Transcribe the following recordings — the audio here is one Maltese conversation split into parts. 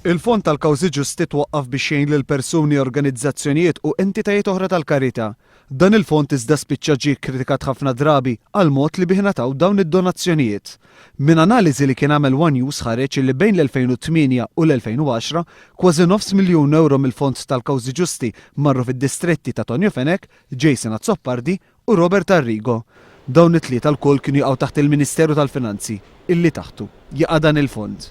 Il-Fond tal-Kawżi Ġusti twaqqaf biex jgħin lil persuni, organizzazzjonijiet u entitajiet oħra tal-karità. Dan il-fond iżda spiċċa ġie kritikat ħafna drabi għal mod li bih nataw dawn id-donazzjonijiet. Min analiżi li kien għamel One News ħareġ li bejn l-2008 u l-2010 kważi €9 miljun mill-Fond tal-Kawżi Ġusti marru fid-distretti ta' Tonio Fenek, Jason Azzoppardi u Robert Arrigo. Dawn it-tlieta l-kol kienu jaqgħu taħt il-Ministeru tal-Finanzi, illi taħtu jaqa' dan il-fond.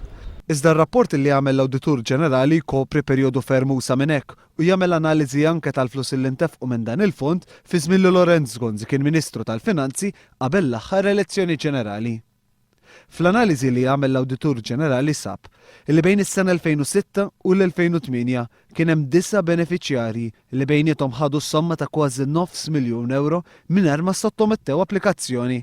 Iżda r-rapport li għamel l-Awditur Ġenerali kopri perjodu ferm usa minn hekk u jagħmel analiżi anke tal-flus li ntefqu minn dan il-fond fi żmien li Lorenz Gonzi kien Ministru tal-Finanzi qabel l-aħħar elezzjoni ġenerali. Fl-analiżi li għamel l-Awditur Ġenerali sab li bejn is-sena 2006 u l-2008 kien hemm 9 benefiċjarji li bejniethom ħadu somma ta' kważi €900,000 mingħajr ma sottomettew applikazzjoni.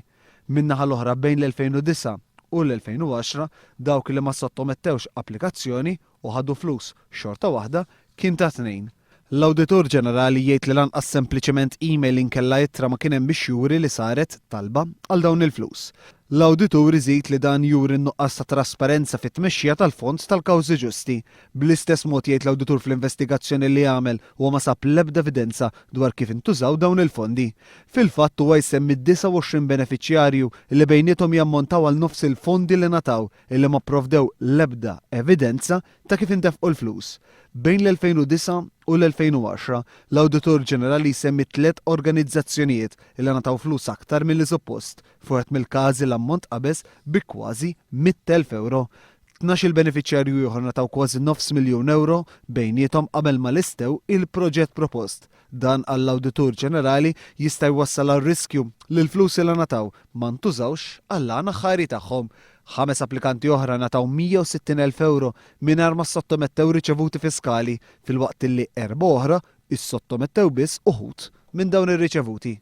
Min-naħa l-oħra bejn l-2009 u l-2010 dawk li ma sottomettewx applikazzjoni u ħadu flus xorta waħda kien ta' 2. L-Awditur Ġenerali jgħid li lanqas sempliċement email inkella ittra ma kien hemm biex juri li saret talba għal dawn il-flus. L-Awditur iżid li dan juri n-nuqqas ta' trasparenza fit-tmexxija tal-Fond tal-Kawżi Ġusti. Bl-istess mod jgħid l-Awditur fl-investigazzjoni li għamel huwa ma sab l-ebda evidenza dwar kif intużaw dawn il-fondi. Fil-fatt huwa jsemmi 29 benefiċjarju li bejniethom jammontaw għal nofs il-fondi li nataw illi ma pprovdew l-ebda evidenza ta' kif intefqu l-flus. Bejn l-2009 u l-2010 l-Awditur Ġenerali jsemmi 3 organizzazzjonijiet li nataw flus aktar mill-li suppost, fuqet mill-każi l-ammont qabeż bi kważi €100,000. 12 benefiċjarju ieħor nataw kważi €900,000 bejniethom qabel ma listew il-proġett propost. Dan għall-Awditur Ġenerali jista' jwassal għal riskju li l-flus li nataw ma ntużawx għall-għan aħħari tagħhom. 5 applikanti oħra nataw €160,000 mingħajr ma sottomettew riċevuti fiskali fil-waqt li 4 oħra issottomettew biss uħud minn dawn ir-riċevuti.